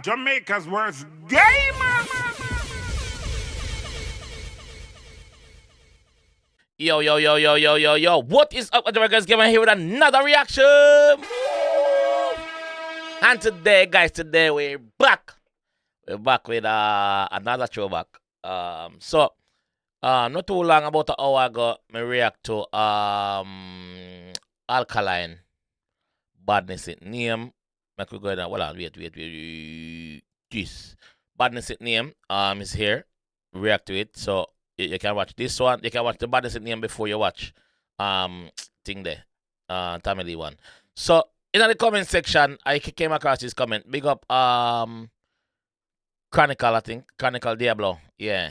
Jamaica's worst gamer. Yo. What is up, Jamaica's Gamer here with another reaction? And today, guys, we're back. We're back with another throwback. Not too long, about an hour ago, I react to Alkaline Badness it name. Make we go down. Well, wait. This Badness it name is here. React to it. So you can watch this one. You can watch the Badness it name before you watch thing there. Tamale one. So in the comment section, I came across this comment. Big up Chronicle, I think. Chronicle Diablo. Yeah.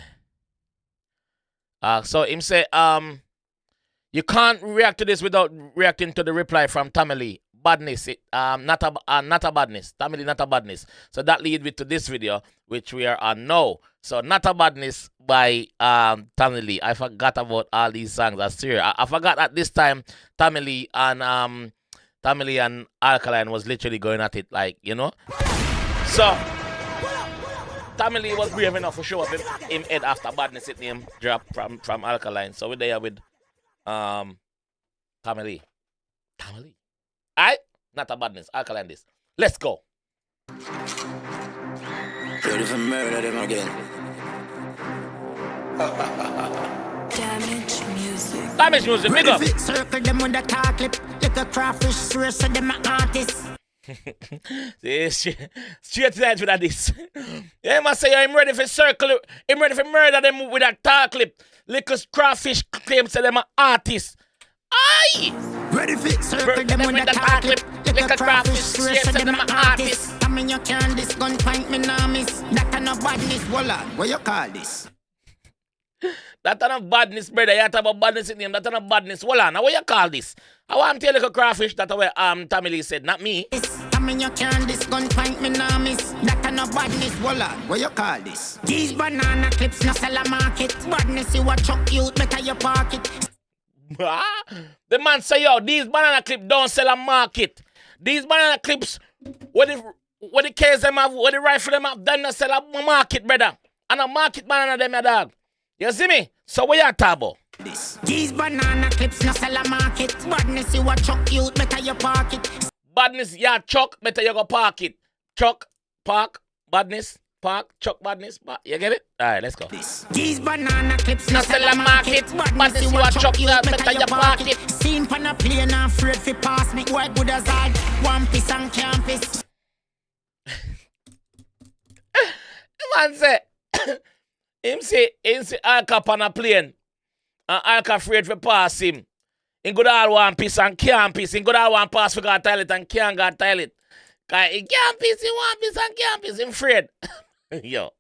So him say you can't react to this without reacting to the reply from Tamale. Badness, not a badness. Tamale, not a badness. So that leads me to this video, which we are on now. So not a badness by Tamale. I forgot about all these songs. I swear. I forgot at this time Tamale and Alkaline was literally going at it, like, you know. So Tamale was brave enough to show up him head after Badness it name drop from Alkaline. So we're there with Tamale. Alright? Not a badness. Alkaline this. Let's go. Ready for murder them again. Damage music, big up. Circle them with the car clip. Like a crawfish, so them an artist. Straight to with this. Yeah, must say I'm ready for circle. I'm ready for murder them with a tar clip. Little crawfish claims say them an artist. Aye! Ready for circle them with the car clip. Like a crawfish, so them an artist. I mean you can't this gun point me now miss. That kind of badness, voila. What you call this? That kind of badness, brother. You talk about badness in him. That kind of badness. Voila. Now what you call this? I want to tell you a crawfish. That's what Tamale said, not me. I mean you can't this gun point me now miss. That kind of badness, voila. What you call this? These banana clips no sell a market. Badness you a chuck you better your pocket. The man say, yo, these banana clips don't sell a market. These banana clips, what the case them have, what the rifle them have, they not sell a market, brother. And a market banana them, your dog. You see me? So what you talk about? These banana clips no sell a market. Badness you a chuck you better your pocket. Badness, yeah, chuck, better you go park it. Chuck, park, badness, park, chuck, badness, park. You get it? Alright, let's go. These banana clips no sell a market. Badness you a chuck you better your pocket. Seen pan a plane and afraid fi pass me. White good as all. One piece on campus. The man say, him say Alka on a plane. And Alka afraid for pass him. He go all one piece and can't piece. He go all one pass for go toilet and can't go toilet. Cause he can't piece, he one piece and can't piece. Him afraid. Yo.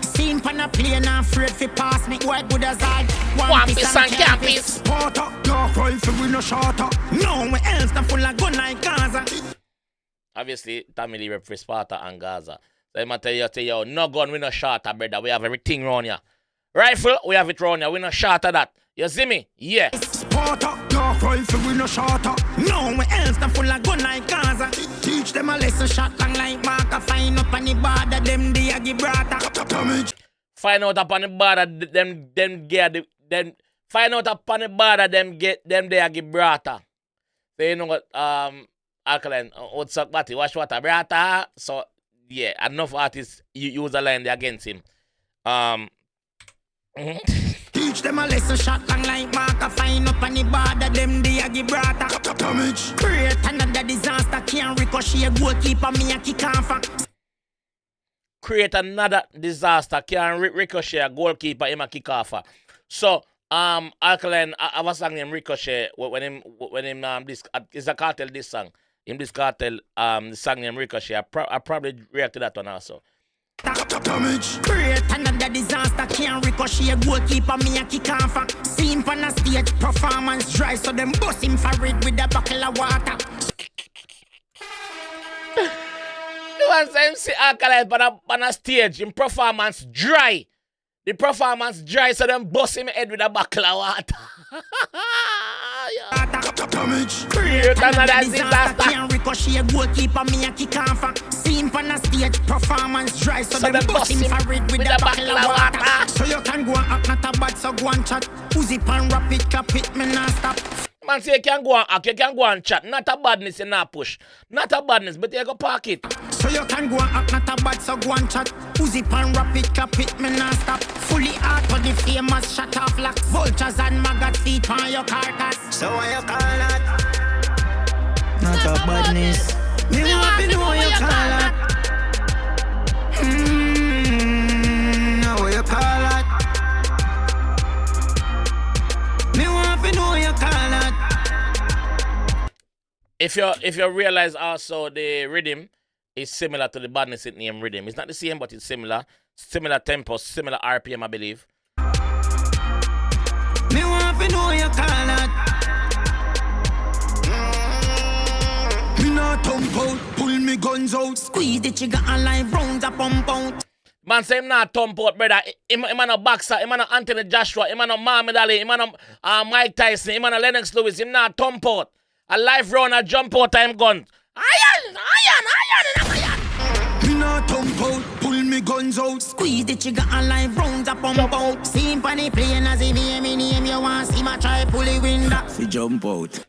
Seen pan a plane and afraid fi pass me. White good as all. One piece and can't piece. Sparta, dark rifle we no shorter. No we else na full of gun like Gaza. Obviously, Tamale rep for Sparta and Gaza. So I'm tell you, no gun, we no shorter, brother. We have everything around here. Rifle, we have it around here. We no shorter that. You see me? Yeah. Sparta, dark rifle we no shorter. No we else na full of gun like Gaza. Teach them a lesson shot long like marker. Find up on the border, them they a Gibraltar. Find out upon the border, them find out upon the border, them they a Gibraltar. So you know what, Alkaline, what's up, Batty? Watch what Gibraltar. So yeah, enough artists use a line there against him. Teach them a lesson shot long like marker. Find up on the border, them they a Gibraltar. Damage. Create another disaster. Can't ricochet goalkeeper, me a kick off. Create another disaster. Can't ricochet goalkeeper, him a kick off. So Alkaline, I was song him Ricochet when him this is a cartel this song. In this cartel the song him Ricochet. I probably react to that one also. Damage. Create another disaster. Can't ricochet goalkeeper, me a kick off. Seen on a stage, performance dry, so them bust him for it with a buckle of water. The one time see Alkaline on a stage, in performance dry. The performance dry, so them bust him head with a buckle of water. Damage. Create another disaster. Can't ricochet goalkeeper me a kick off. See him on the stage, performance dry. So them bust him for it with a buckle of water. So you can go and act not a bad, so go and chat. Who's it and rap it, cap it, me not stop. Man say you can go and act, you can go and chat. Not a badness, you not push. Not a badness, but you go park it. So you can go and act not a bad, so go and chat. Who's it and rap it, cap it, me not stop. Fully art for the famous shut off locks. Vultures and maggot feet on your carcass. So why you call that? Not a badness. Me want to know what you call that. Now what you call that? Me want to know what you call that. If you realize also the rhythm is similar to the badness it name rhythm. It's not the same, but it's similar. Similar tempo, similar RPM, I believe. Me want to know what you call that. Me not thump out, pull me guns out. Squeeze the trigger and live rounds a pump out. Man say him not thump out, brother. Him a boxer, him a Anthony Joshua, him a Muhammad Ali, him a Mike Tyson, him a Lennox Lewis, him not thump out. A live round, a jump out time gun. Iron. Me not thump out, pull me guns out. Squeeze the trigger and live rounds a pump out. See him on the plane as he hear me name. You want see my try pull the window. Fi jump out.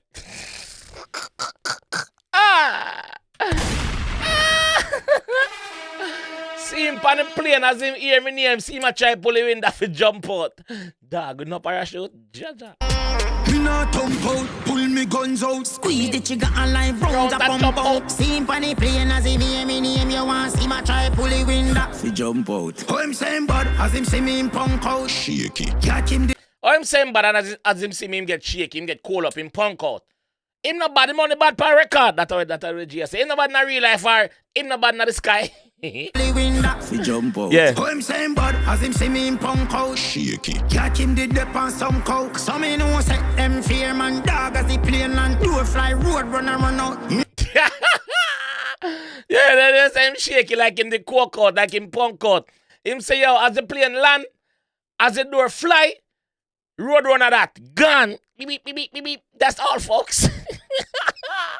See him on the plane as him hear me name. See him a try pull the window fi jump out. Dog, no parachute. Jaja. Me not thump out, pull me guns out. Squeeze the trigger and live rounds a pump out. See him on the plane as him hear me name. You want see my try pull the window. Fi jump out. Oh, him saying bad as him see me in punk out. Shaky. Catch him. Oh, him saying bad and as him see me him get shaky, him get cold up, him punk out. Him not bad, him only bad per record. That's what the GS say. Him not bad in real life or him not bad in the sky. Jump out. Yeah. Oh, him saying bad as him see me in punk out. Shaky. Catch him did dip on some coke. So me know set them fear man dog as he plane and do a fly road run and run out. Yeah, they say him shaky like in the coke out, like in punk out. Him say yo, as the plane land, as the door fly, road runner that gun. Beep, beep, beep, beep, beep, beep. That's all, folks.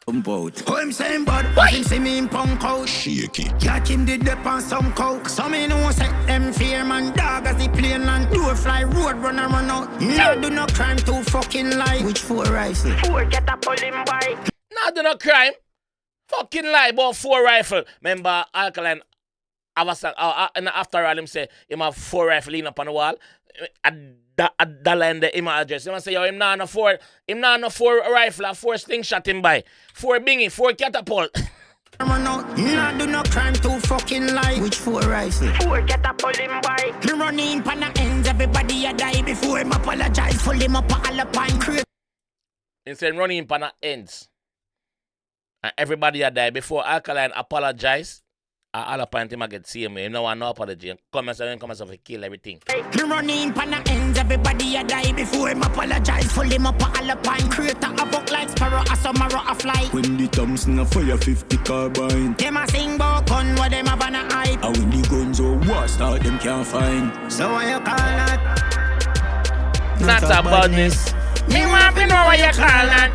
Jump out. Oh, him saying bad as him see me in punk out. Shaky. Catch him did dip on some coke. So me know set them fear man dog as he plane and do a fly road run and run out. No do no crime too fucking lie. Which 4 rifle? 4 get a pulling bike. No do no crime. Fucking lie about 4 rifle. Remember Alkaline after all him say him have 4 rifle lean up on the wall. That line the him address. Him say yo him not no 4 rifle and 4 slingshot him by. 4 bingy, 4 catapult. No do no crime too fucking lie. Which 4 rifle? 4 catapult him by. Me running pan the ends, everybody a die before him apologize. Full him up all up and create. He said running pan the ends. And everybody a die before Alkaline apologize. All up and him I get same way. No one no apology. Come and kill everything. Me running pan the ends, everybody a die before him apologize. Full him up all up and create a book like Sparrow, a summer a fly. When the Thompson a fire 50 carbine. Them a sing about gun where them have an hype. And when the guns are war start them can't find. So why you call that? Not a badness. Me want to know what you call that.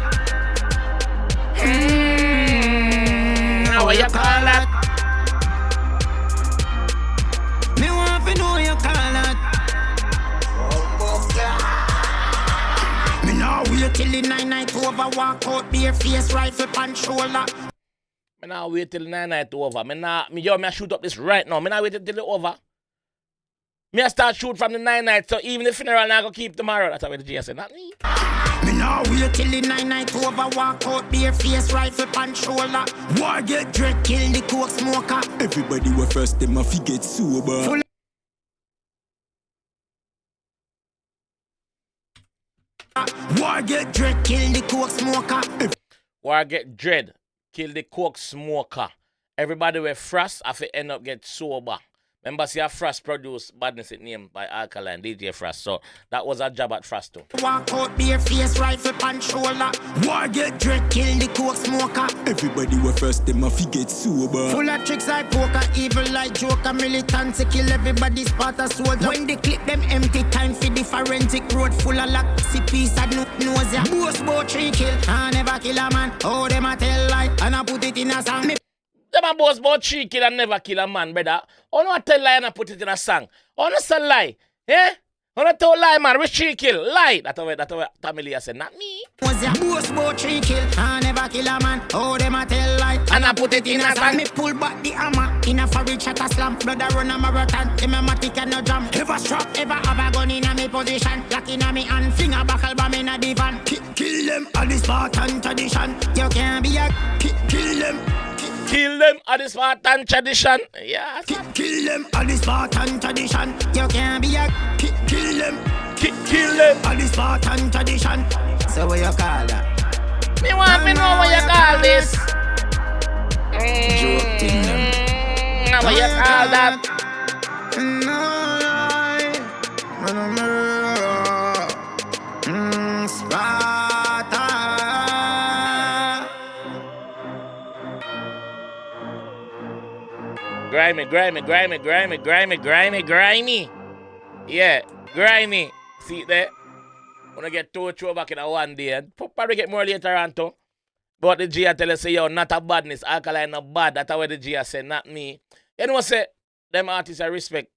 Now what you call that? Me want to know what you call that. Me now wait till the 9-night over. Walk out bare face, rifle pan shoulder. Me now wait till 9-night over. Me shoot up this right now. Me now wait till it's over. Me I start shoot from the 9-night, so even the funeral now go keep tomorrow. That's what the GS said, not me. Me now wait till the 9-night over. Walk out bare face, rifle pan shoulder. War get dread, kill the coke smoker. Everybody were first them a get sober. War get dread, kill the coke smoker. War get dread, kill the coke smoker. Everybody with frost, I fi end up get sober. Remember, see, Frost produced Badness, it named by Alkaline, DJ Frost. So that was a job at Frost too. Walk out, bare face, rifle and shoulder. War get dread, kill the coke smoker. Everybody were first, them a fi get sober. Full of tricks like poker, evil like Joker. Militant to kill everybody, Sparta soldier. When they clip them empty, time for the forensic road. Full of luck, see piece of nose ya. Boast about 3 kill, I never kill a man. Oh, them a tell lie, and I put it in a song. Them a boast about 3 kill and never kill a man, brother. Oh, no, I tell lie and I put it in a song. Oh, no, say lie. Eh? Oh, no, tell lie, man. Which 3 kill? Lie. That's what Tamale said, not me. Was ya boast about 3 kill, I never kill a man. Oh, them a tell lie, and I put it in a song. Me pull back the hammer, in a forage shot a slam. Brother run a marathon,ematic and no jam. Ever strap, ever have a gun in a me position. Lock in a me hand, finger buckle bomb in a divan. Kill them, all this Spartan tradition. You can't be a kill them. Kill them at the Spartan tradition. Yeah. Kill them at the Spartan tradition. You can't be a kill them. Kill them at the Spartan tradition. So what you call that? Me want me know what you call this. Joking them. What you call that? Sparta. Grimy. Yeah, grimy. See it there? Wanna get 2 throwback in a one day and probably get more later on too. But the G tell us say yo, not a badness, Alkaline not bad. That's what the G said, not me. You know say them artists I respect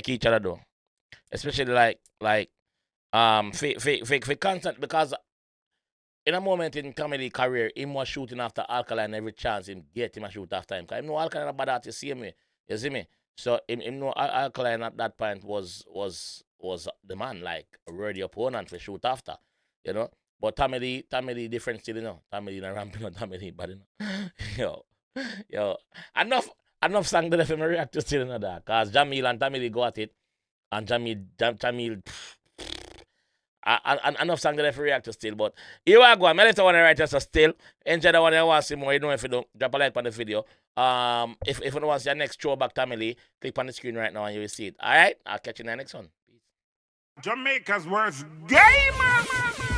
each other though. Especially like for content, because in a moment in comedy career, him was shooting after Alkaline every chance him get him a shoot after him. Cause him know Alkaline a bad artist, see me. You see me? So him know Alkaline at that point was the man, like a worthy opponent for shoot after, you know. But Tamale different still, you know. Tamale not ramping on Tamale, but you know. yo, enough song that FM react to still, you know that. Cause Jamil and Tamale go at it, and Jamil enough song that I react to still, but here I go. I let the one write us still. Enjoy the one I want to see more. You know, if you don't, drop a like on the video. If you want to see your next throwback Tamale, click on the screen right now and you will see it. Alright? I'll catch you in the next one. Peace. Jamaica's worst gamer.